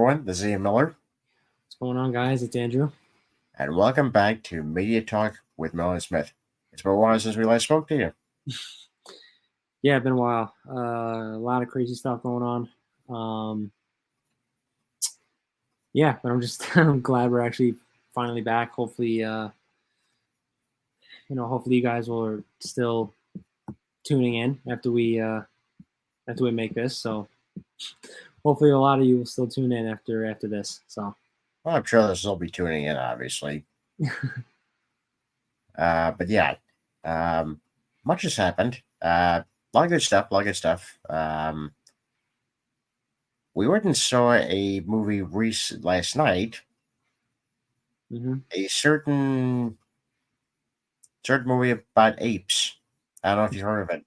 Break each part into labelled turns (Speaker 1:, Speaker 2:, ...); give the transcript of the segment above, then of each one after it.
Speaker 1: everyone. This is Ian Miller,
Speaker 2: What's going on, guys? It's Andrew.
Speaker 1: and welcome back to Media Talk with Miller and Smith. It's been a while since we last spoke to you.
Speaker 2: Yeah, it's been a while. A lot of crazy stuff going on. Yeah, but I'm glad we're actually finally back. Hopefully, hopefully you guys will still tuning in after we make this. So hopefully a lot of you will still tune in after this. So
Speaker 1: Well, I'm sure this will be tuning in, obviously. But yeah, much has happened. A lot of good stuff. A lot of good stuff. We went and saw a movie last night. A certain movie about apes. I don't know if you heard of it.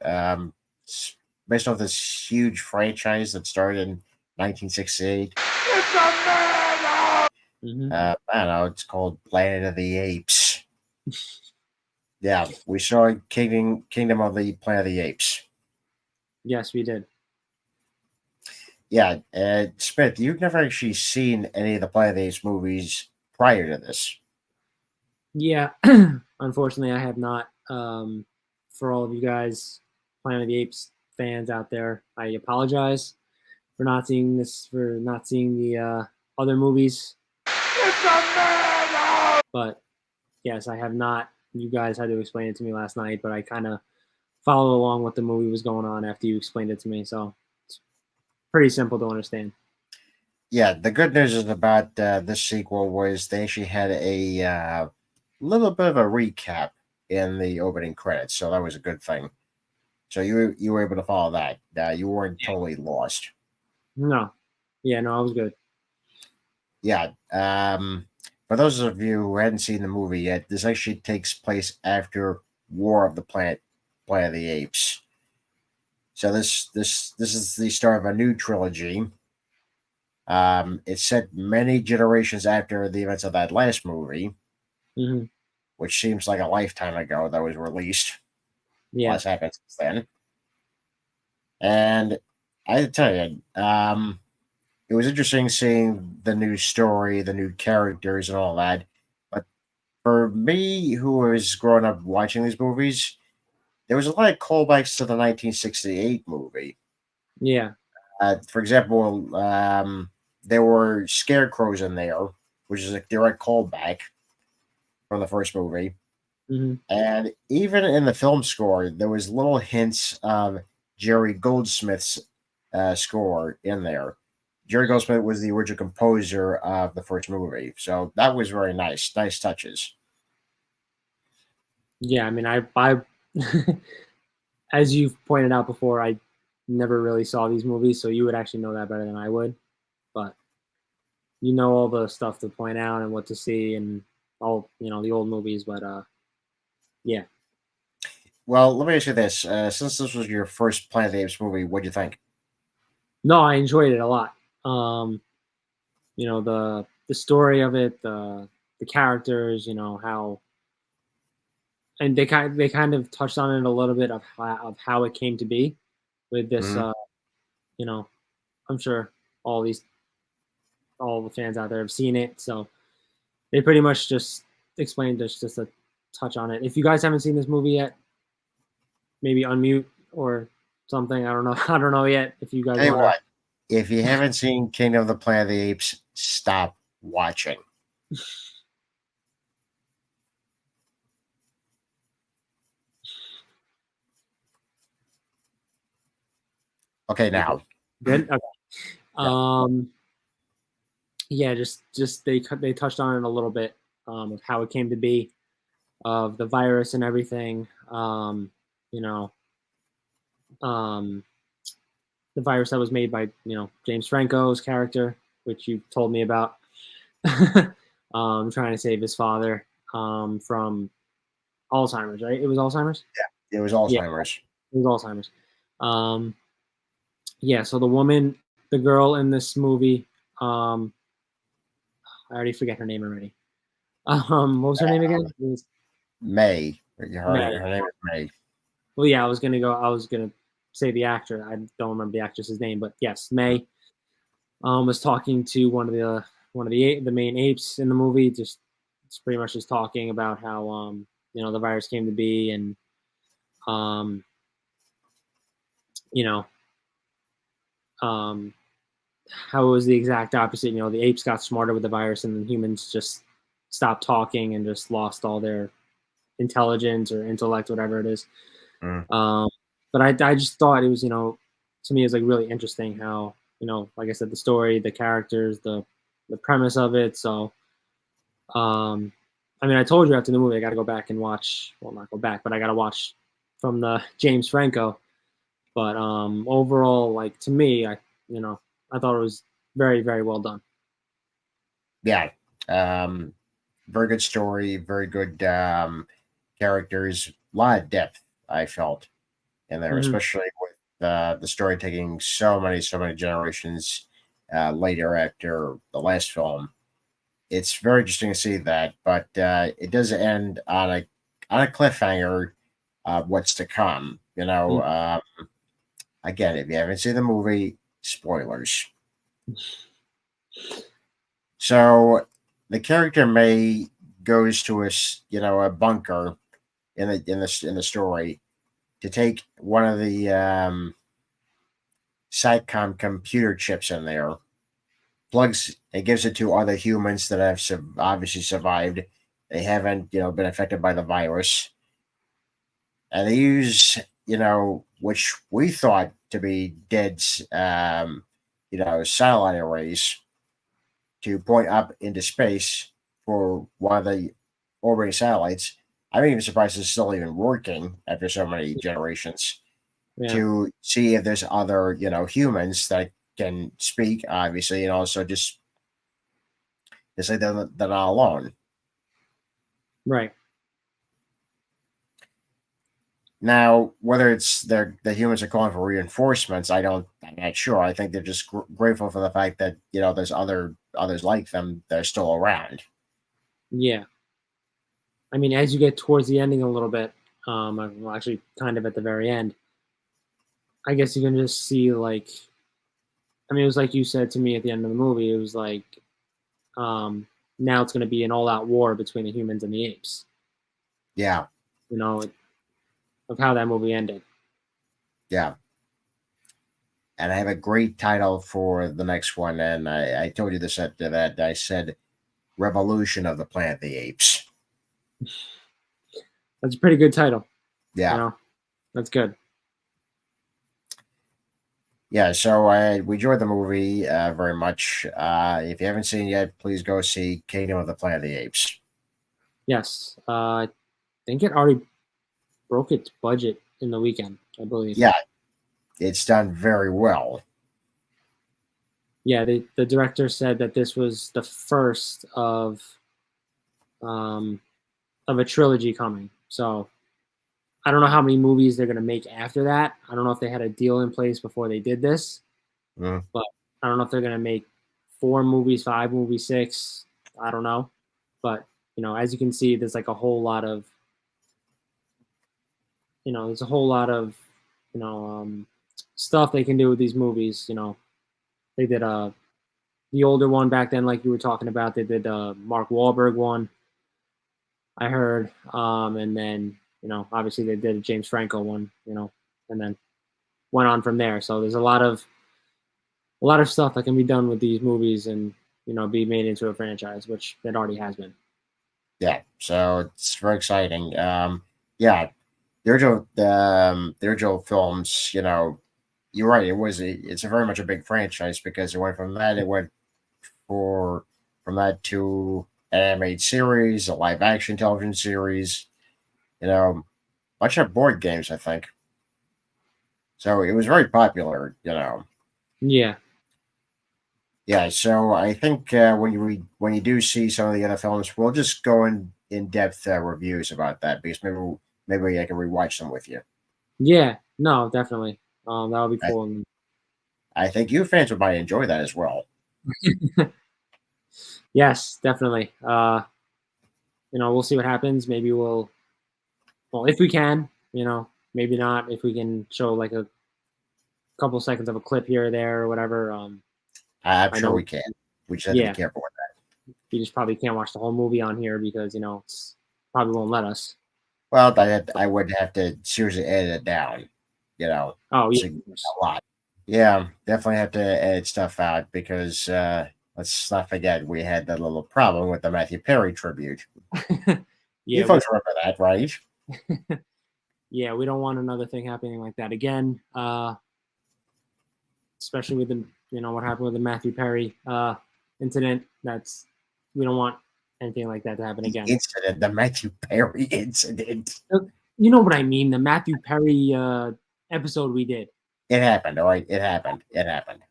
Speaker 1: It's based off this huge franchise that started in 1968. I don't know. It's called Planet of the Apes. Yeah, we saw Kingdom of the Planet of the Apes.
Speaker 2: Yes, we did.
Speaker 1: Yeah, Smith, you've never actually seen any of the Planet of the Apes movies prior to this.
Speaker 2: Yeah, unfortunately, I have not. For all of you guys, Planet of the Apes fans out there, I apologize for not seeing the other movies. But yes, I have not. You guys had to explain it to me last night, but I kind of followed along what the movie was going on after you explained it to me. So it's pretty simple to understand.
Speaker 1: Yeah, the good news is about this sequel was they actually had a little bit of a recap in the opening credits, so that was a good thing. So you were able to follow that. You weren't totally lost.
Speaker 2: No, yeah, no, I was good.
Speaker 1: Yeah. For those of you who hadn't seen the movie yet, this actually takes place after War of the Planet of the Apes. So this is the start of a new trilogy. It's set many generations after the events of that last movie,
Speaker 2: Hmm.
Speaker 1: which seems like a lifetime ago that was released.
Speaker 2: Yeah,
Speaker 1: What's happened since then? And I tell you, it was interesting seeing the new story, the new characters, and all that. But for me, who was growing up watching these movies, there was a lot of callbacks to the 1968 movie.
Speaker 2: yeah,
Speaker 1: For example, there were scarecrows in there, which is a direct callback from the first movie.
Speaker 2: hmm
Speaker 1: And even in the film score, there was little hints of Jerry Goldsmith's score in there. Jerry Goldsmith was the original composer of the first movie, so that was very nice. Nice touches.
Speaker 2: yeah. I mean, I as you've pointed out before, I never really saw these movies, so you would actually know that better than I would. But you know all the stuff to point out and what to see and all the old movies. But yeah,
Speaker 1: Well, let me ask you this: since this was your first Planet of the Apes movie, what'd you think?
Speaker 2: no, I enjoyed it a lot. The story of it, the characters, how, and they kind of touched on it a little bit of how it came to be with this.
Speaker 1: Mhm.
Speaker 2: You know, I'm sure all the fans out there have seen it, so they pretty much just explained just a touch on it. If you guys haven't seen this movie yet, maybe unmute or something. I don't know. I don't know yet. If you guys
Speaker 1: Tell you
Speaker 2: want
Speaker 1: what, if you haven't seen Kingdom of the Planet of the Apes, stop watching.
Speaker 2: to.
Speaker 1: Okay,
Speaker 2: Okay.
Speaker 1: now.
Speaker 2: Good. Okay.
Speaker 1: Yeah.
Speaker 2: Um, yeah, just they touched on it a little bit of how it came to be, of the virus and everything. You know, um, the virus that was made by James Franco's character, which you told me about, trying to save his father from Alzheimer's. Right? It was Alzheimer's.
Speaker 1: It was
Speaker 2: Yeah,
Speaker 1: Alzheimer's.
Speaker 2: it was Alzheimer's. Um, yeah. So the girl in this movie, um, I already forget her name already. What was her name again? It was
Speaker 1: May.
Speaker 2: May.
Speaker 1: Her name is May.
Speaker 2: Well, yeah, I was gonna say the actor. I don't remember the actress's name, but yes, May. was talking to one of the main apes in the movie. Just it's pretty much just talking about how the virus came to be, and um, you know um, how it was the exact opposite. The apes got smarter with the virus, and then humans just stopped talking and just lost all their intelligence or intellect, whatever it is.
Speaker 1: Mm.
Speaker 2: Um, but I just thought it was, to me, it's like really interesting how, like I said, the story, the characters, the premise of it. So, um, I mean, I told you after the movie, I got to go back and watch. Well, not go back, but I got to watch from the James Franco. But overall, like to me, you know, I thought it was very, very well done.
Speaker 1: Yeah. Um, Very good story, very good characters, a lot of depth, I felt, in there,
Speaker 2: Hmm.
Speaker 1: especially with the story taking so many generations later after the last film. It's very interesting to see that, but it does end on a cliffhanger. What's to come? Again, if you haven't seen the movie, spoilers. So the character May goes to a bunker in the story to take one of the SATCOM computer chips in there. Plugs it gives it to other humans that have obviously survived. They haven't been affected by the virus, and they use which we thought to be dead satellite arrays to point up into space for one of the orbiting satellites. I'm even surprised it's still even working after so many generations,
Speaker 2: Yeah,
Speaker 1: to see if there's other, humans that can speak, obviously, and also just to say they're not alone.
Speaker 2: right.
Speaker 1: Now, whether it's the humans are calling for reinforcements, I'm not sure. I think they're just grateful for the fact that there's others like them that are still around.
Speaker 2: Yeah. I mean, as you get towards the ending a little bit, well, actually, kind of at the very end, I guess you can just see like, I mean, it was like you said to me at the end of the movie. It was like, um, now it's going to be an all-out war between the humans and the apes.
Speaker 1: Yeah,
Speaker 2: You know, of how that movie ended.
Speaker 1: yeah. And I have a great title for the next one, and I told you this after that. I said Revolution of the Planet of the Apes.
Speaker 2: That's a pretty good title. You
Speaker 1: Yeah.
Speaker 2: know, that's good.
Speaker 1: Yeah, so we enjoyed the movie very much. If you haven't seen it yet, please go see Kingdom of the Planet of the Apes.
Speaker 2: Yes, I think it already broke its budget in the weekend. I believe.
Speaker 1: Yeah, it's done very well.
Speaker 2: Yeah, the director said that this was the first um, of a trilogy coming. So I don't know how many movies they're gonna make after that. I don't know if they had a deal in place before they did this,
Speaker 1: Mm,
Speaker 2: but I don't know if they're gonna make 4 movies, 5 movies, six. I don't know, but as you can see, there's like a whole lot of there's a whole lot of you know stuff they can do with these movies. They did the older one back then, like you were talking about. They did Mark Wahlberg one, I heard, and then obviously they did a James Franco one, and then went on from there. So there's a lot of stuff that can be done with these movies and be made into a franchise, which it already has been.
Speaker 1: yeah, so it's very exciting. Yeah, the original films, you're right. It's a very much a big franchise because it went from that. It went for from that to an animated series, a live action television series. You know, bunch of board games, I think. So it was very popular.
Speaker 2: Yeah,
Speaker 1: Yeah, so I think when you do see some of the other films, we'll just go in depth reviews about that because maybe I can rewatch them with you.
Speaker 2: yeah, no, definitely. That would be
Speaker 1: I
Speaker 2: cool. And
Speaker 1: I think you fans would might enjoy that as well.
Speaker 2: yes, definitely. We'll see what happens. Maybe well, if we can, maybe not. If we can show like a couple seconds of a clip here or there or whatever.
Speaker 1: I'm
Speaker 2: I
Speaker 1: sure
Speaker 2: know.
Speaker 1: we can. We just have to be
Speaker 2: Yeah,
Speaker 1: careful with that.
Speaker 2: we just probably can't watch the whole movie on here because it's probably won't let us.
Speaker 1: Well, I would have to seriously edit it down, you know,
Speaker 2: Oh yeah,
Speaker 1: so a lot. Yeah, definitely have to edit stuff out because let's not forget we had that little problem with the Matthew Perry tribute. You
Speaker 2: yeah,
Speaker 1: folks remember that, right?
Speaker 2: yeah. We don't want another thing happening like that again. Especially with the what happened with the Matthew Perry incident. We don't want anything like that to happen
Speaker 1: The
Speaker 2: again.
Speaker 1: incident, the Matthew Perry incident.
Speaker 2: You know what I mean? The Matthew Perry episode we did.
Speaker 1: It happened, all right. It happened. It happened.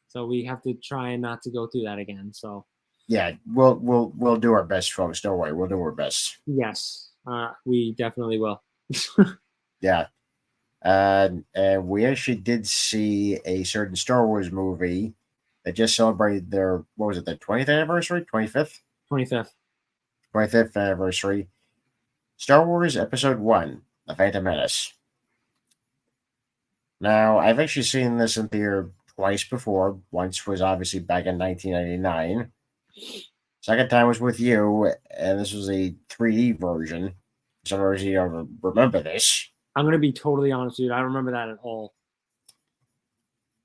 Speaker 2: So we have to try not to go through that again. So
Speaker 1: Yeah, we'll do our best, folks. Don't worry, we'll do our best.
Speaker 2: yes, we definitely will.
Speaker 1: Yeah. And we actually did see a certain Star Wars movie that just celebrated their, what was it, their 20th anniversary? 25th?
Speaker 2: 25th.
Speaker 1: 25th anniversary. Star Wars Episode 1, The Phantom Menace. Now, I've actually seen this in theater twice before. Once was obviously back in 1999. Second time was with you, and this was a 3D version. For some reason you don't remember this.
Speaker 2: I'm gonna be totally honest with you. I don't remember that at all.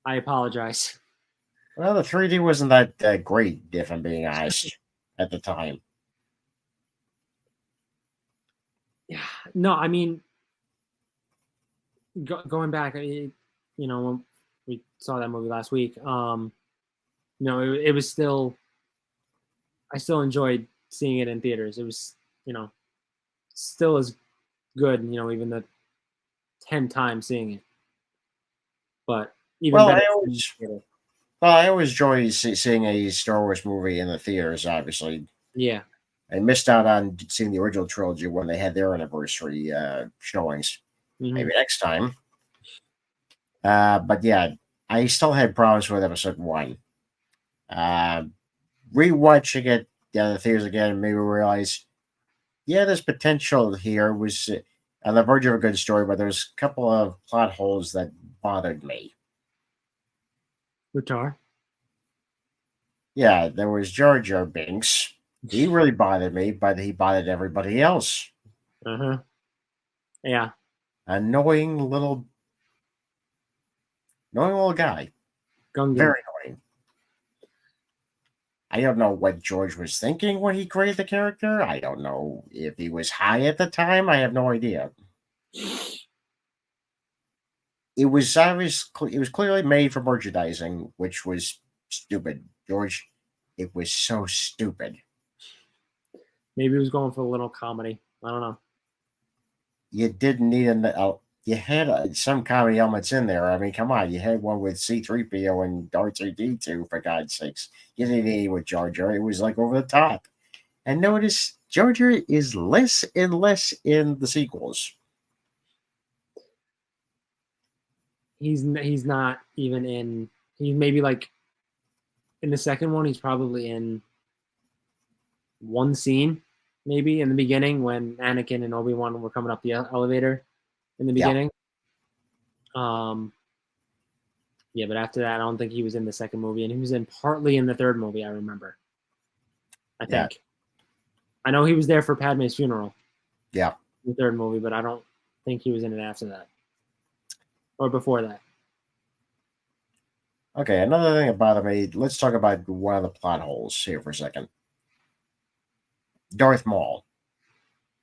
Speaker 2: I apologize.
Speaker 1: Well, the 3D wasn't that great, if I'm being honest, at the time.
Speaker 2: Yeah. No, I mean, going back, when we saw that movie last week, it was still. I still enjoyed seeing it in theaters. It was, still as good, even the 10 times seeing it, but even
Speaker 1: Well,
Speaker 2: better.
Speaker 1: I always enjoy seeing a Star Wars movie in the theaters. Obviously,
Speaker 2: Yeah.
Speaker 1: I missed out on seeing the original trilogy when they had their anniversary showings.
Speaker 2: Hmm.
Speaker 1: Maybe next time. But yeah, I still had problems with Episode 1. Uh, Rewatching it in the theaters again made me realize, yeah, there's potential here. Was on the verge of a good story, but there's a couple of plot holes that bothered me.
Speaker 2: Which are?
Speaker 1: Yeah, there was Jar Jar Binks. He really bothered me, but he bothered everybody else.
Speaker 2: Uh-huh. Yeah.
Speaker 1: Annoying little guy.
Speaker 2: Gungan.
Speaker 1: Very annoying. I don't know what George was thinking when he created the character. I don't know if he was high at the time. I have no idea. It was it was clearly made for merchandising, which was stupid. George, it was so stupid.
Speaker 2: Maybe he was going for a little comedy. I don't know.
Speaker 1: You didn't need you had some comedy elements in there. I mean, come on, you had one with C-3PO and R2-D2, for God's sakes. You didn't need it with Jar Jar. It was like over the top. And notice Jar Jar is less and less in the sequels.
Speaker 2: He's not even in. He maybe like in the second one. He's probably in one scene, maybe in the beginning when Anakin and Obi-Wan were coming up the elevator in the
Speaker 1: Yeah,
Speaker 2: beginning. Um, yeah, but after that, I don't think he was in the second movie, and he was in partly in the third movie. I remember. I
Speaker 1: yeah,
Speaker 2: think. I know he was there for Padme's funeral,
Speaker 1: yeah.
Speaker 2: the third movie, but I don't think he was in it after that or before that.
Speaker 1: Okay, another thing that bothered me. Let's talk about one of the plot holes here for a second. Darth Maul.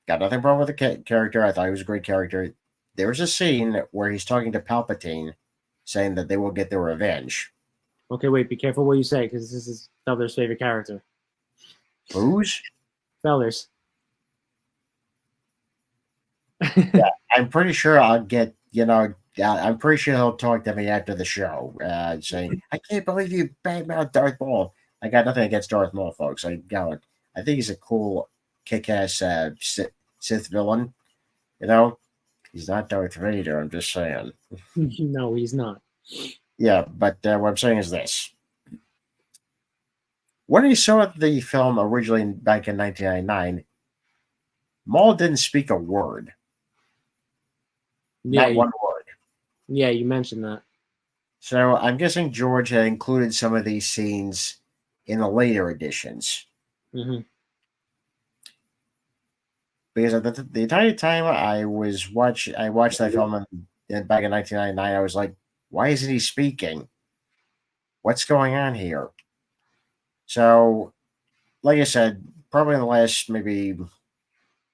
Speaker 1: Got nothing wrong with the character. I thought he was a great character. There was a scene where he's talking to Palpatine, saying that they will get their revenge.
Speaker 2: Okay, wait, be careful what you say because this is Felder's favorite character.
Speaker 1: Whose?
Speaker 2: Felders.
Speaker 1: Yeah, I'm pretty sure I'll get. I'm pretty sure he'll talk to me after the show, saying, "I can't believe you badmouthed Darth Maul." I got nothing against Darth Maul, folks. I think he's a cool, kick-ass Sith villain. You know, he's not Darth Vader. I'm just saying.
Speaker 2: No, he's not.
Speaker 1: Yeah, but what I'm saying is this: when I saw the film originally back in 1999, Maul didn't speak a word,
Speaker 2: Yeah,
Speaker 1: not one word.
Speaker 2: yeah, you mentioned that.
Speaker 1: So I'm guessing George had included some of these scenes in the later editions.
Speaker 2: Hmm.
Speaker 1: Because the entire time I watched that film back in 1999. I was like, why isn't he speaking? What's going on here? So, like I said, probably in the last maybe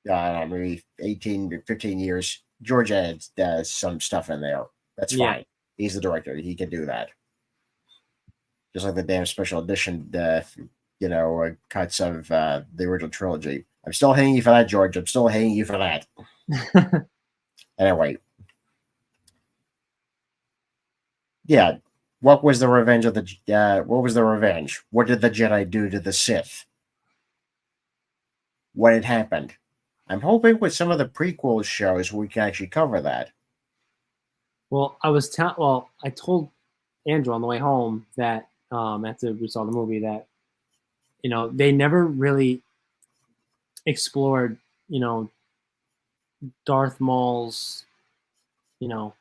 Speaker 1: I don't know, maybe 18 to 15 years, George adds some stuff in there. That's
Speaker 2: Yeah.
Speaker 1: fine. He's the director. He can do that. Just like the damn special edition, cuts of the original trilogy. I'm still hanging you for that, George. I'm still hanging you for that. Anyway, yeah. What was the revenge of the? What was the revenge? What did the Jedi do to the Sith? What had happened? I'm hoping with some of the prequel shows we can actually cover that.
Speaker 2: Well, I told Andrew on the way home that after we saw the movie that they never really explored you know Darth Maul's you know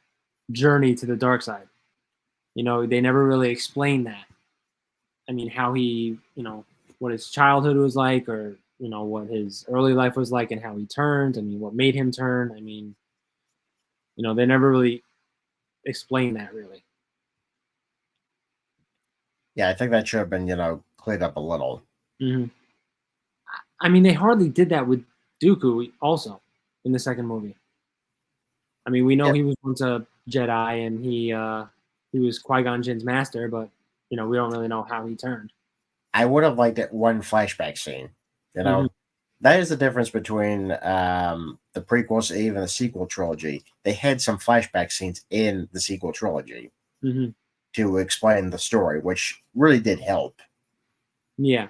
Speaker 2: journey to the dark side. They never really explained that. I mean, how he what his childhood was like, or what his early life was like, and how he turned. I mean, what made him turn. I mean, they never really explained that really.
Speaker 1: Yeah, I think that should have been cleared up a little.
Speaker 2: Hmm. I mean, they hardly did that with Dooku also in the second movie. I mean, we know
Speaker 1: Yeah,
Speaker 2: he was once a Jedi and he was Qui-Gon Jinn's master, but we don't really know how he turned.
Speaker 1: I would have liked that one flashback scene. You
Speaker 2: Hmm.
Speaker 1: know, that is the difference between the prequels and even the sequel trilogy. They had some flashback scenes in the sequel trilogy
Speaker 2: Hmm.
Speaker 1: to explain the story, which really did help.
Speaker 2: Yeah.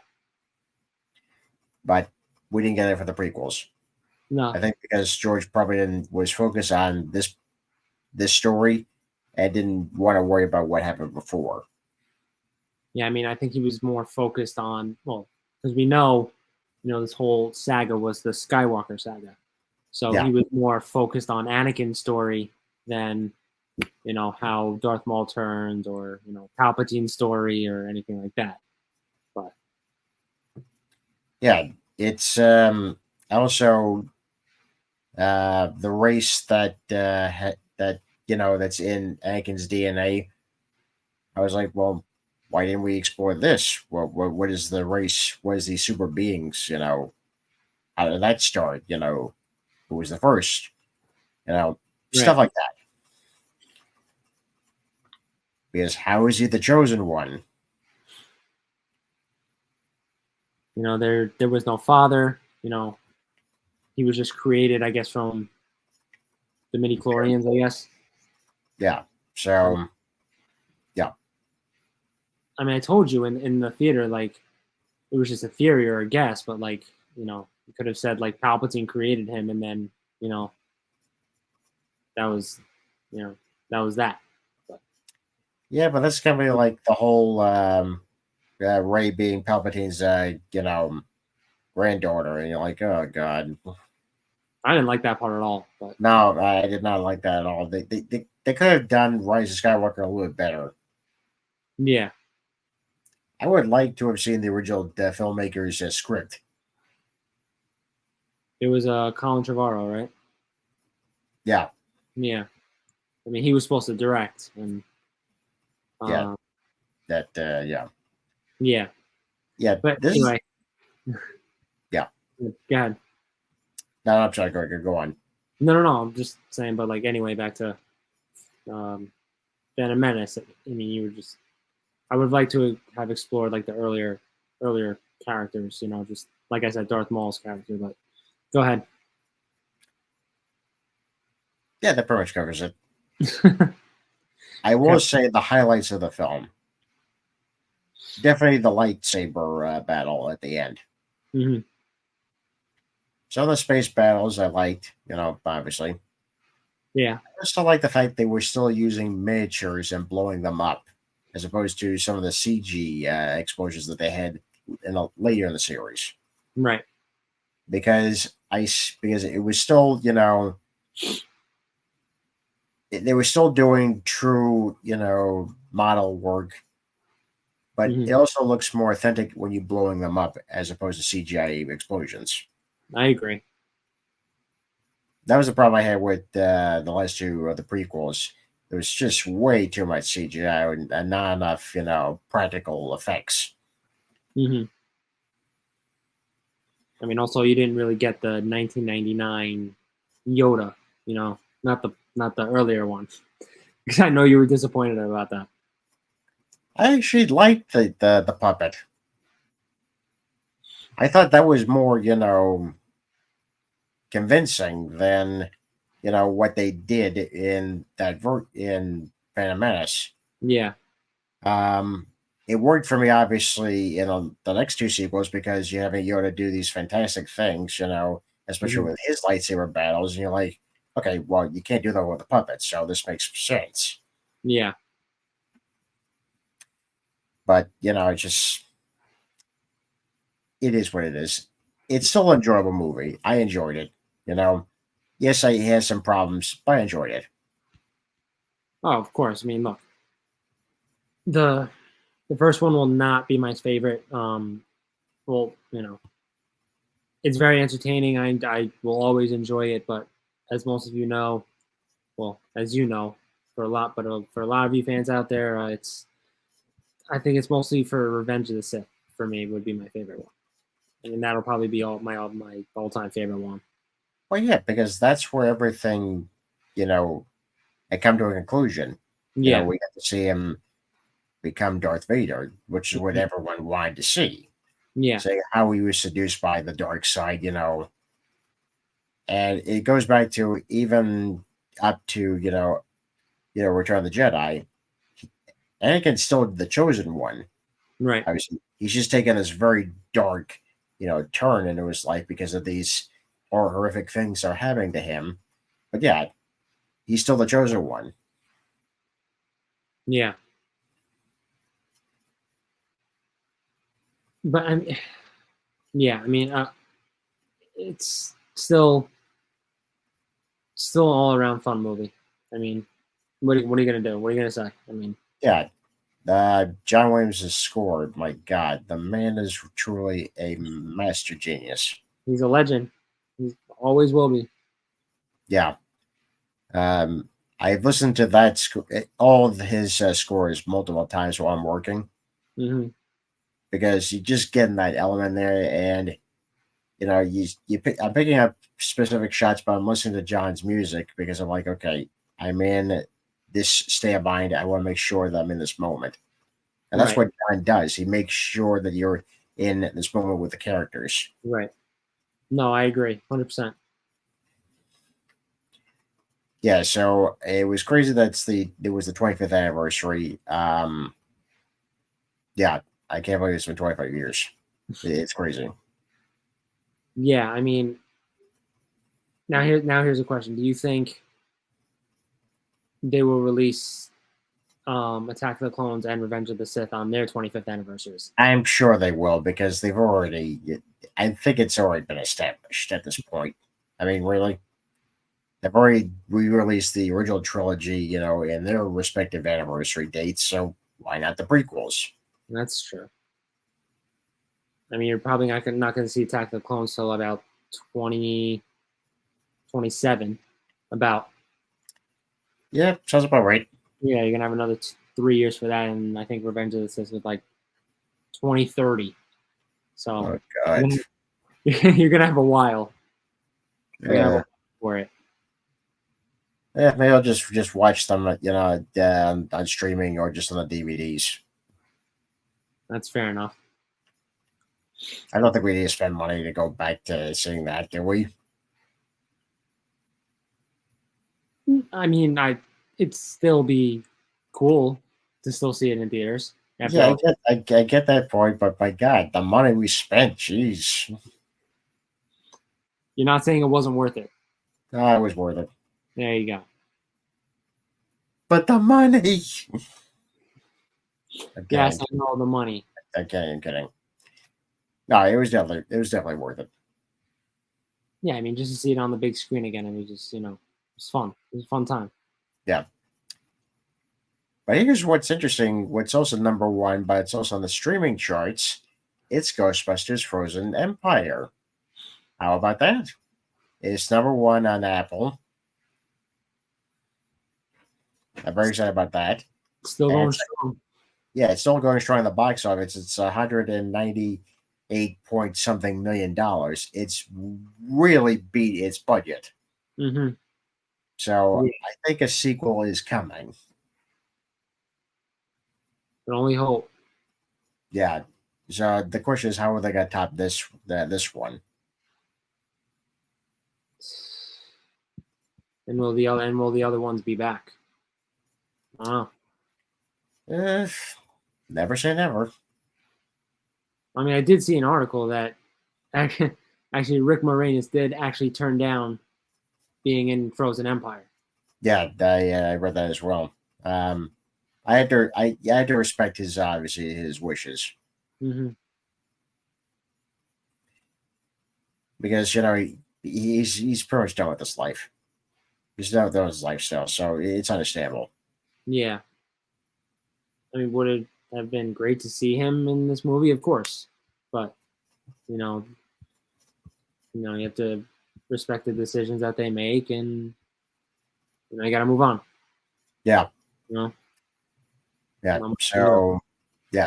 Speaker 1: But we didn't get it for the prequels. I
Speaker 2: No.
Speaker 1: think because George probably didn't was focused on this story and didn't want to worry about what happened before.
Speaker 2: Yeah. I mean, I think he was more focused on, well, because we know, this whole saga was the Skywalker saga. So
Speaker 1: Yeah,
Speaker 2: he was more focused on Anakin's story than how Darth Maul turned, or Palpatine's story, or anything like that. But
Speaker 1: yeah. It's also the race that that's in Anakin's DNA. I was like, well, why didn't we explore this? What is the race? What is these super beings? How did that start? Who was the first?
Speaker 2: right.
Speaker 1: Stuff like that. Because how is he the chosen one?
Speaker 2: There was no father. He was just created, I guess, from the midi chlorians, I guess.
Speaker 1: Yeah.
Speaker 2: Um,
Speaker 1: So yeah,
Speaker 2: I mean, I told you in the theater, like, it was just a theory or a guess, but like, you could have said like Palpatine created him, and then you know that was, you know, that was that. But
Speaker 1: yeah, but that's gonna be like the whole Ray being Palpatine's granddaughter, and you're like, oh god,
Speaker 2: I didn't like that part at all. But
Speaker 1: no, I did not like that at all. They could have done Rise of Skywalker a little bit better.
Speaker 2: yeah,
Speaker 1: I would like to have seen the original filmmakers' script.
Speaker 2: it was Colin Trevorrow, right?
Speaker 1: Yeah,
Speaker 2: Yeah, I mean, he was supposed to direct, and
Speaker 1: yeah,
Speaker 2: uh,
Speaker 1: that yeah,
Speaker 2: yeah.
Speaker 1: yeah.
Speaker 2: But
Speaker 1: This is
Speaker 2: anyway,
Speaker 1: yeah.
Speaker 2: go ahead.
Speaker 1: No, I'm sorry. Go on.
Speaker 2: No, no, no. I'm just saying. But like, anyway, back to um, Phantom Menace. I mean, you were just. I would like to have explored like the earlier characters. Just like I said, Darth Maul's character. But go ahead.
Speaker 1: Yeah, that pretty much covers it.
Speaker 2: Okay.
Speaker 1: I will say the highlights of the film. Definitely the lightsaber battle at the end.
Speaker 2: Hmm.
Speaker 1: Some of the space battles I liked, obviously.
Speaker 2: Yeah.
Speaker 1: I still like the fact they were still using miniatures and blowing them up, as opposed to some of the CG explosions that they had later in the series.
Speaker 2: Right.
Speaker 1: Because it was still, they were still doing true, model work, but it
Speaker 2: Hmm.
Speaker 1: also looks more authentic when you're blowing them up as opposed to CGI explosions.
Speaker 2: I agree.
Speaker 1: That was the problem I had with the last two of the prequels. There was just way too much CGI and not enough, practical effects.
Speaker 2: Hmm. I mean, also you didn't really get the 1999 Yoda, not the earlier one, because I know you were disappointed about that.
Speaker 1: I actually liked the puppet. I thought that was more, convincing than what they did in in Phantom Menace.
Speaker 2: Yeah.
Speaker 1: Um, it worked for me, obviously, in the next two sequels because you have a Yoda do these fantastic things, especially
Speaker 2: Hmm.
Speaker 1: with his lightsaber battles, and you're like, okay, well, you can't do that with the puppets, so this makes sense.
Speaker 2: Yeah.
Speaker 1: But it is what it is. It's still an enjoyable movie. I enjoyed it. You know, yes, I had some problems, but I enjoyed it.
Speaker 2: Oh, of course. I mean, look, the the first one will not be my favorite. Well, it's very entertaining. I will always enjoy it, but as most of you know, well, as you know, for a lot of you fans out there, it's I think it's mostly for Revenge of the Sith. For me, would be my favorite one, and that'll probably be all my all time favorite one.
Speaker 1: Well, yeah, because that's where everything, you know, had come to a conclusion.
Speaker 2: Yeah.
Speaker 1: We got to see him become Darth Vader, which is what
Speaker 2: Mhm.
Speaker 1: everyone wanted to see.
Speaker 2: Yeah.
Speaker 1: Say how he was seduced by the dark side, and it goes back to even up to Return of the Jedi. Anakin's still the chosen one.
Speaker 2: Right.
Speaker 1: Obviously, he's just taken this very dark, turn into his life because of these horrific things that are happening to him. But yeah, he's still the chosen one.
Speaker 2: Yeah. But I mean, yeah. I mean, it's still all around fun movie. I mean, what are you gonna do? What are you gonna say? I mean,
Speaker 1: Yeah, John Williams' score. My God, the man is truly a master genius.
Speaker 2: he's a legend. He always will be.
Speaker 1: Yeah, um, I've listened to all of his scores multiple times while I'm working
Speaker 2: Hmm.
Speaker 1: because you just get in that element there, and I'm picking up specific shots, but I'm listening to John's music because I'm like, okay, I'm in this state of mind. I want to make sure that I'm in this moment, and that's
Speaker 2: Right.
Speaker 1: what John does. He makes sure that you're in this moment with the characters.
Speaker 2: Right. No, I agree, 100%.
Speaker 1: Yeah, so it was crazy it was the 25th anniversary. Yeah, I can't believe it's been 25 years. It's crazy.
Speaker 2: Yeah, I mean, now here's a question: do you think they will release Attack of the Clones and Revenge of the Sith on their 25th anniversaries?
Speaker 1: I'm sure they will because they've already. I think it's already been established at this point. I mean, really, they've already re-released the original trilogy, in their respective anniversary dates. So why not the prequels?
Speaker 2: That's true. I mean, you're probably not gonna see Attack of the Clones till about 2027. About
Speaker 1: Yeah, sounds about right.
Speaker 2: Yeah, you're gonna have another 3 years for that, and I think Revenge of the Sith is like 2030. So
Speaker 1: Oh
Speaker 2: you're
Speaker 1: God.
Speaker 2: gonna, you're gonna have a while. You're gonna have a
Speaker 1: Yeah.
Speaker 2: while for it.
Speaker 1: Yeah, maybe I'll just watch them, on streaming or just on the DVDs.
Speaker 2: That's fair enough.
Speaker 1: I don't think we need to spend money to go back to seeing that, do we?
Speaker 2: I mean, it'd still be cool to still see it in theaters after
Speaker 1: Yeah, I
Speaker 2: all.
Speaker 1: get, I get that point, but my God, the money we spent, jeez,
Speaker 2: You're not saying it wasn't worth it.
Speaker 1: it was worth it.
Speaker 2: There you go.
Speaker 1: But the money, I'm
Speaker 2: Yes,
Speaker 1: kidding,
Speaker 2: I know the money.
Speaker 1: I'm kidding. No, it was definitely worth it.
Speaker 2: Yeah, I mean, just to see it on the big screen again, I mean, it's fun. It was a fun time.
Speaker 1: Yeah, But here's what's interesting. What's also number one, but it's also on the streaming charts. It's Ghostbusters Frozen Empire. How about that? It's number one on Apple. I'm very excited about that.
Speaker 2: Still
Speaker 1: And
Speaker 2: going
Speaker 1: it's,
Speaker 2: strong.
Speaker 1: yeah, it's still going strong in the box office. It's 198 point something $1 million. It's really beat its budget.
Speaker 2: Mm-hmm.
Speaker 1: So
Speaker 2: Yeah,
Speaker 1: I think a sequel is coming.
Speaker 2: can only hope.
Speaker 1: Yeah. So the question is, how are they going to top this one?
Speaker 2: And will the other ones be back? I don't know.
Speaker 1: Eh, never say never.
Speaker 2: I mean, I did see an article that actually, actually Rick Moranis did actually turn down being in Frozen Empire.
Speaker 1: Yeah, I read that as well. Um, I had to respect his obviously his wishes
Speaker 2: Mm-hmm.
Speaker 1: because he's pretty much done with this life. He's done with his lifestyle, so it's understandable.
Speaker 2: Yeah, I mean, would it have been great to see him in this movie? Of course, but you know, you have to respect the decisions that they make, and you got to move on.
Speaker 1: Yeah,
Speaker 2: You know,
Speaker 1: yeah.
Speaker 2: not much to do.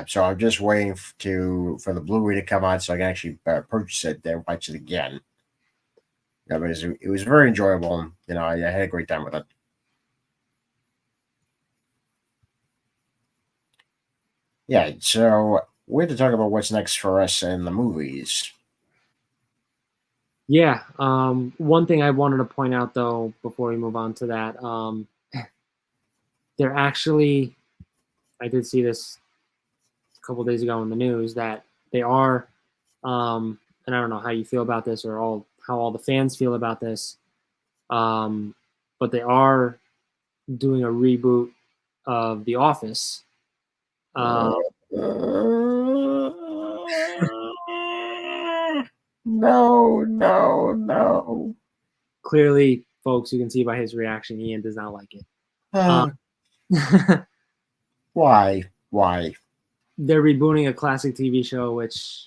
Speaker 1: So I'm just waiting for the Blu-ray to come out so I can actually purchase it and watch it again. Yeah, but it was very enjoyable. I had a great time with it. Yeah, so we have to talk about what's next for us in the movies.
Speaker 2: Yeah. One thing I wanted to point out though before we move on to that, they're actually I did see this a couple days ago in the news that they are, and I don't know how you feel about this or how all the fans feel about this, um, but they are doing a reboot of The Office. Um,
Speaker 1: No, no, no.
Speaker 2: Clearly, folks, you can see by his reaction, Ian does not like it. Um,
Speaker 1: Uh, why? Why?
Speaker 2: they're rebooting a classic TV show, which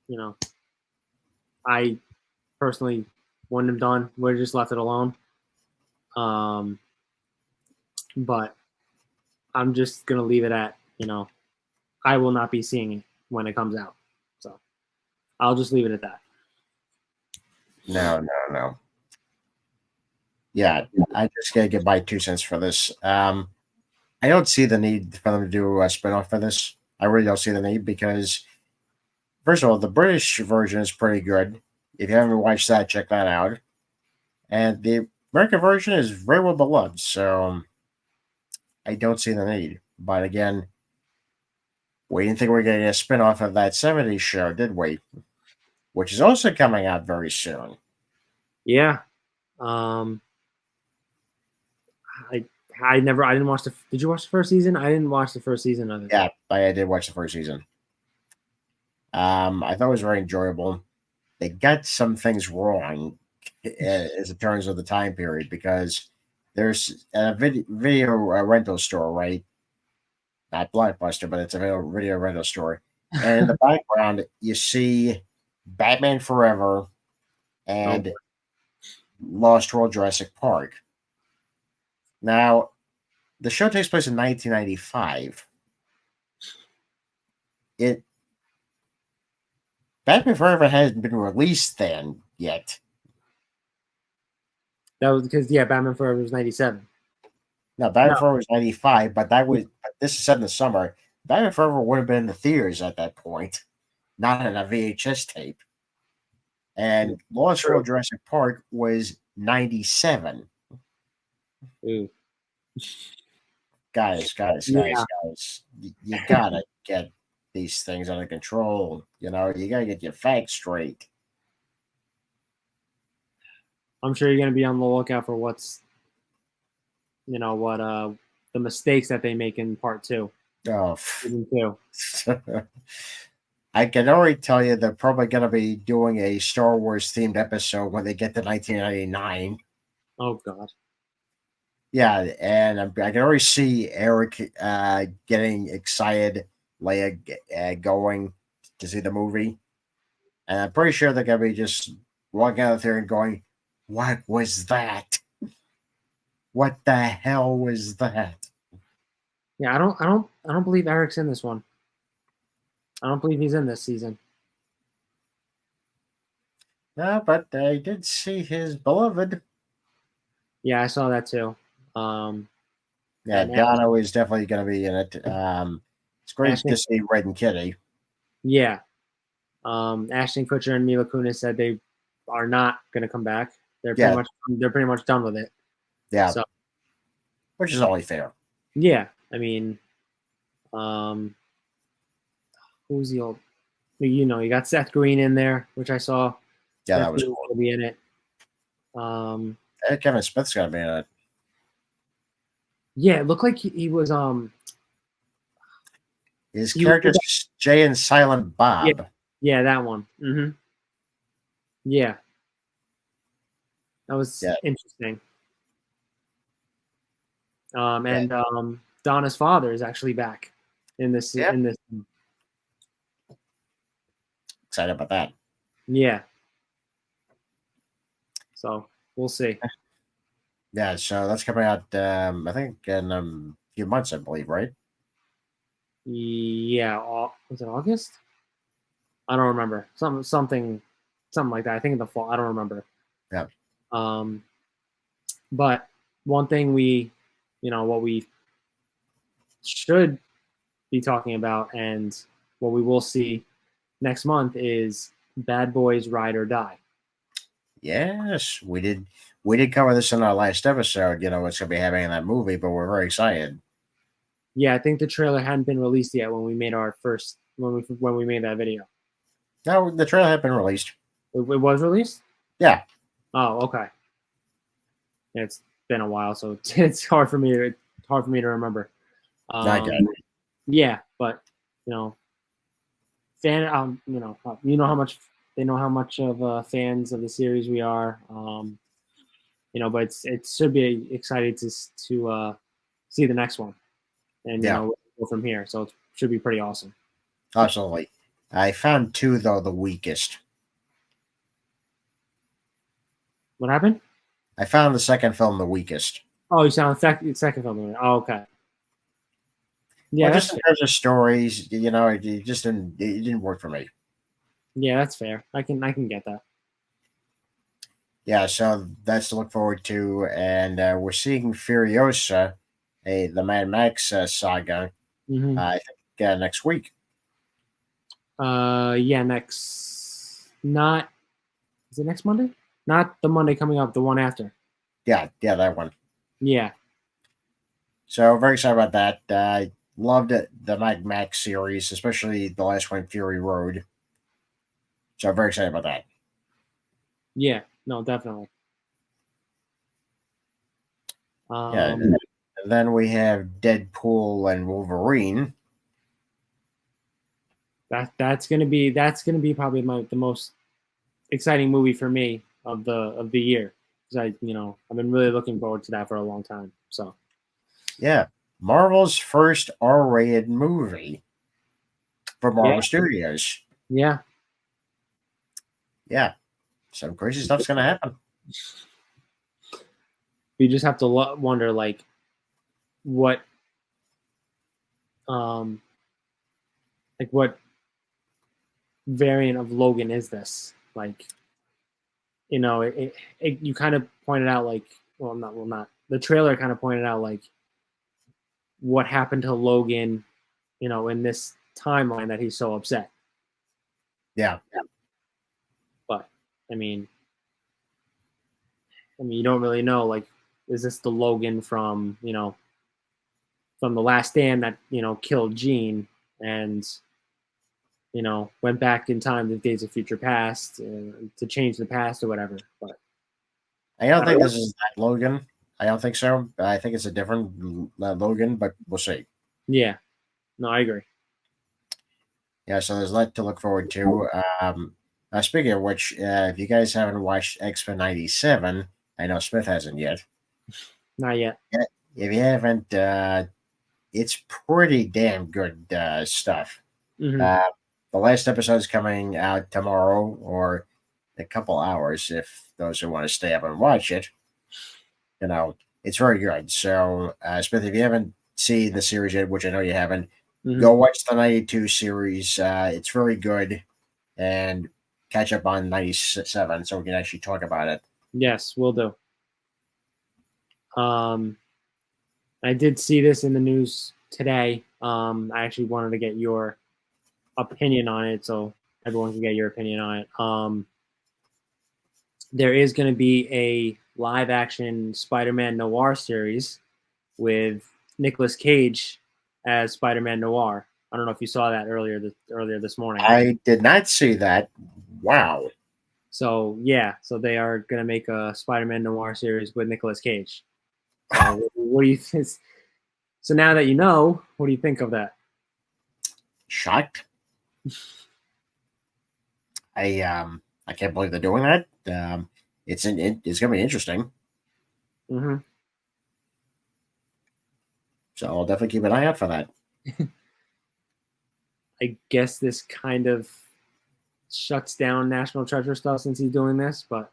Speaker 2: you know I personally wouldn't have done. Would have just left it alone. Um, but I'm just gonna leave it at I will not be seeing it when it comes out. So I'll just leave it at that.
Speaker 1: No, no, no. Yeah, I just gotta get my 2 cents for this. I don't see the need for them to do a spinoff for this. I really don't see the need because, first of all, the British version is pretty good. If you haven't watched that, check that out. And the American version is very well beloved, so I don't see the need. But again, we didn't think we were going to get a spinoff of that 70s show, did we? Which is also coming out very soon.
Speaker 2: Yeah. Um, I I didn't watch the. Did you watch the first season? I didn't watch the first season of it.
Speaker 1: Yeah, I did watch the first season. I thought it was very enjoyable. They got some things wrong as in terms of the time period because there's a video rental store, right? Not Blockbuster, but it's a video rental store. And in the background, you see Batman Forever
Speaker 2: Oh,
Speaker 1: and Lost World Jurassic Park. Now, the show takes place in 1995. It Batman Forever hasn't been released then yet.
Speaker 2: that was because Batman Forever was '97.
Speaker 1: Now, Batman
Speaker 2: No,
Speaker 1: Forever was 95, but this is set in the summer. Batman Forever would have been in the theaters at that point, not on a VHS tape. And Lost
Speaker 2: true.
Speaker 1: World Jurassic Park was 97.
Speaker 2: Ooh. Yeah,
Speaker 1: Guys, you gotta get these things under control. You gotta get your facts straight.
Speaker 2: I'm sure you're gonna be on the lookout for what the mistakes that they make in part two,
Speaker 1: Oh,
Speaker 2: season two.
Speaker 1: I can already tell you they're probably gonna be doing a Star Wars themed episode when they get to 1999.
Speaker 2: Oh God.
Speaker 1: Yeah, and I can already see Eric getting excited, Leia going to see the movie, and I'm pretty sure they're gonna be just walking out of there and going, "What was that? What the hell was that?"
Speaker 2: Yeah, I don't believe Eric's in this one. I don't believe he's in this season.
Speaker 1: But I did see his beloved.
Speaker 2: Yeah, I saw that too. Um,
Speaker 1: Yeah,
Speaker 2: and
Speaker 1: Donna is definitely going to be in it. It's great to
Speaker 2: Ashton,
Speaker 1: see Red and Kitty.
Speaker 2: yeah, Ashton Kutcher and Mila Kunis said they are not going to come back.
Speaker 1: Yeah,
Speaker 2: They're pretty much done with it.
Speaker 1: yeah,
Speaker 2: So
Speaker 1: which is only fair.
Speaker 2: yeah, I mean, um, who's the old? You got Seth Green in there, which I saw.
Speaker 1: Yeah,
Speaker 2: Seth
Speaker 1: that was
Speaker 2: Green
Speaker 1: cool.
Speaker 2: will be in it. Um,
Speaker 1: Kevin Smith's going to be in it.
Speaker 2: yeah, it looked like he was
Speaker 1: His
Speaker 2: he was
Speaker 1: character's Jay and Silent
Speaker 2: yeah,
Speaker 1: Bob.
Speaker 2: yeah, that one. Yeah, that was
Speaker 1: Yeah,
Speaker 2: interesting.
Speaker 1: yeah,
Speaker 2: And Donna's father is actually back in this.
Speaker 1: yeah.
Speaker 2: In this,
Speaker 1: Excited about that.
Speaker 2: yeah. So we'll see.
Speaker 1: Yeah, so that's coming out. I think in a few months, I believe, right?
Speaker 2: Yeah, was it August? I don't remember. Something like that. I think in the fall. I don't remember.
Speaker 1: Yeah,
Speaker 2: Um, but one thing what we should be talking about, and what we will see next month is Bad Boys Ride or Die.
Speaker 1: yes, we did. We did cover this in our last episode. What's going to be happening in that movie, but we're very excited.
Speaker 2: Yeah, I think the trailer hadn't been released yet when we made when we made that video.
Speaker 1: No, the trailer had been released.
Speaker 2: It was released.
Speaker 1: Yeah,
Speaker 2: Oh, okay. It's been a while, so it's hard for me to remember.
Speaker 1: I get
Speaker 2: Um,
Speaker 1: it.
Speaker 2: yeah, but you know, fan, how much they know how much of fans of the series we are. But it should be exciting to see the next one, and
Speaker 1: Yeah,
Speaker 2: go from here. So it should be pretty awesome.
Speaker 1: absolutely. I found two though the weakest.
Speaker 2: What happened?
Speaker 1: I found the second film the weakest.
Speaker 2: Oh, you sound second film. Oh, okay. Yeah,
Speaker 1: Well,
Speaker 2: that's
Speaker 1: just in
Speaker 2: fair.
Speaker 1: terms of stories, it didn't work for me.
Speaker 2: Yeah, that's fair. I can get that.
Speaker 1: Yeah, so that's to look forward to, and we're seeing Furiosa, the Mad Max saga.
Speaker 2: Hmm.
Speaker 1: I think next week.
Speaker 2: Yeah, not is it next Monday? Not the Monday coming up, the one after.
Speaker 1: Yeah, that one.
Speaker 2: Yeah,
Speaker 1: So very excited about that. I loved it, the Mad Max series, especially the last one, Fury Road. So I'm very excited about that.
Speaker 2: yeah, no, definitely.
Speaker 1: Yeah,
Speaker 2: Um,
Speaker 1: and then we have Deadpool and Wolverine.
Speaker 2: that's gonna be probably the most exciting movie for me of the year, because I've been really looking forward to that for a long time. So
Speaker 1: Yeah, Marvel's first R-rated movie for
Speaker 2: yeah,
Speaker 1: Marvel Studios.
Speaker 2: yeah,
Speaker 1: Yeah, some crazy stuff's gonna happen.
Speaker 2: we just have to wonder like what um what variant of Logan is this? Like, you kind of pointed out like, well not the trailer kind of pointed out like what happened to Logan, in this timeline that he's so upset.
Speaker 1: Yeah,
Speaker 2: But I mean, you don't really know like, is this the Logan from the Last Stand that killed Jean and went back in time to Days of Future Past to change the past or whatever. But
Speaker 1: I don't
Speaker 2: I don't
Speaker 1: think
Speaker 2: know.
Speaker 1: this is that Logan. I don't think so. I think it's a different Logan, but we'll see.
Speaker 2: Yeah, no, I agree.
Speaker 1: Yeah, so there's that to look forward to. Speaking of which, if you guys haven't watched X Men '97, I know Smith hasn't yet.
Speaker 2: Not yet.
Speaker 1: If you haven't, it's pretty damn good stuff.
Speaker 2: Hmm.
Speaker 1: Uh, the last episode is coming out tomorrow or a couple hours if those who want to stay up and watch it. You know, it's very good. So, Smith, if you haven't seen the series yet, which I know you haven't,
Speaker 2: Hmm.
Speaker 1: go watch the 92 series. It's very good. And catch up on 97 so we can actually talk about it.
Speaker 2: Yes, we'll do. Um, I did see this in the news today. I actually wanted to get your opinion on it, so everyone can get your opinion on it. There is going to be a live action Spider-Man Noir series with Nicolas Cage as Spider-Man Noir. I don't know if you saw that earlier this morning.
Speaker 1: I did not see that. Wow.
Speaker 2: So yeah, so they are going to make a Spider-Man Noir series with Nicolas Cage. So what do you think? So now that you know, what do you think of that?
Speaker 1: Shocked. I can't believe they're doing that. It's gonna be interesting.
Speaker 2: Hmm.
Speaker 1: So I'll definitely keep an eye out for that.
Speaker 2: I guess this kind of shuts down National Treasure stuff since he's doing this, but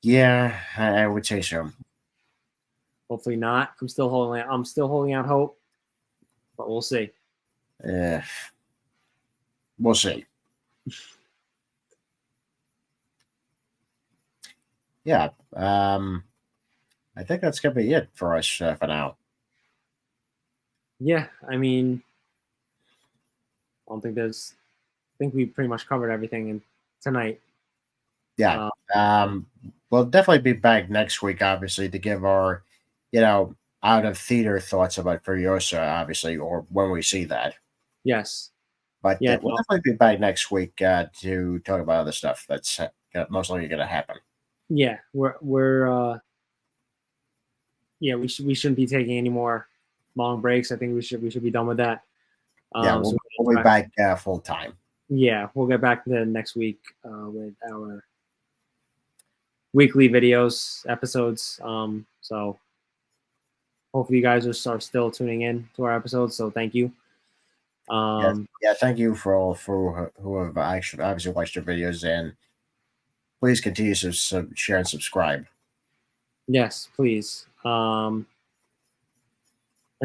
Speaker 1: Yeah, I would say so.
Speaker 2: hopefully not. I'm still holding out hope, but we'll see.
Speaker 1: Uh, we'll see. Yeah. I think that's gonna be it for us for now.
Speaker 2: Yeah, I mean, I think we pretty much covered everything tonight.
Speaker 1: Yeah.
Speaker 2: Uh,
Speaker 1: Um, we'll definitely be back next week, obviously, to give our, you know, out of theater thoughts about Furiosa, obviously, or when we see that.
Speaker 2: yes.
Speaker 1: But
Speaker 2: Yeah,
Speaker 1: we'll
Speaker 2: no,
Speaker 1: definitely be back next week to talk about other stuff that's most likely going to happen.
Speaker 2: yeah, we're yeah, we shouldn't be taking any more long breaks. I think we should be done with that.
Speaker 1: Yeah,
Speaker 2: So
Speaker 1: we'll be back full time.
Speaker 2: yeah, we'll get back to next week with our weekly videos episodes. So hopefully you guys are still tuning in to our episodes. So thank you.
Speaker 1: Yes,
Speaker 2: Um,
Speaker 1: yeah. Thank you for all for who have actually obviously watched our videos, and please continue to share and subscribe.
Speaker 2: yes, please. And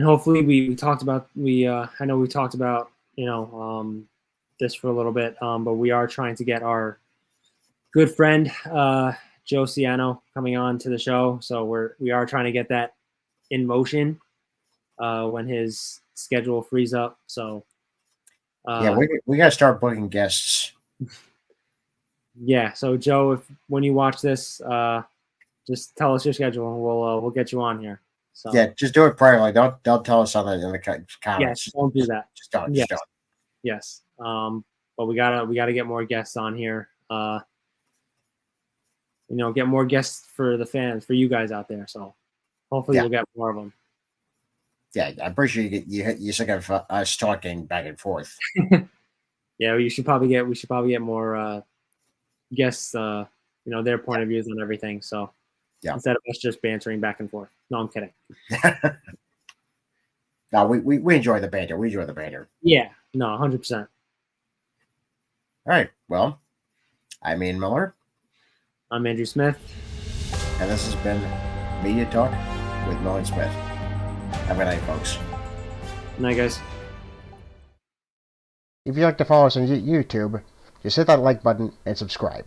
Speaker 2: hopefully we talked about I know we talked about this for a little bit, but we are trying to get our good friend Joe Ciano coming on to the show. So we are trying to get that in motion when his schedule frees up. So
Speaker 1: Yeah,
Speaker 2: uh,
Speaker 1: we got to start booking guests.
Speaker 2: yeah. So Joe, if when you watch this, just tell us your schedule and we'll get you on here. So
Speaker 1: Yeah, just do it privately. Don't tell us on in the
Speaker 2: yes,
Speaker 1: comments.
Speaker 2: don't do that.
Speaker 1: Just don't.
Speaker 2: Yes,
Speaker 1: Just don't.
Speaker 2: yes. But we gotta get more guests on here. Get more guests for the fans, for you guys out there. So hopefully
Speaker 1: Yeah,
Speaker 2: we'll get more of them.
Speaker 1: yeah. I'm pretty sure you sick of us talking back and forth.
Speaker 2: Yeah, we should probably get more guests. Their point of views on everything. So
Speaker 1: Yeah.
Speaker 2: instead of us just bantering back and forth. No, I'm kidding.
Speaker 1: No, we enjoy the banter. We enjoy the banter.
Speaker 2: Yeah, no, 100%.
Speaker 1: All right. Well, I'm Ian Miller,
Speaker 2: I'm Andrew Smith.
Speaker 1: and this has been Media Talk with Miller and Smith. Have a good night, folks.
Speaker 2: Good night, guys.
Speaker 1: If you'd like to follow us on YouTube, just hit that like button and subscribe.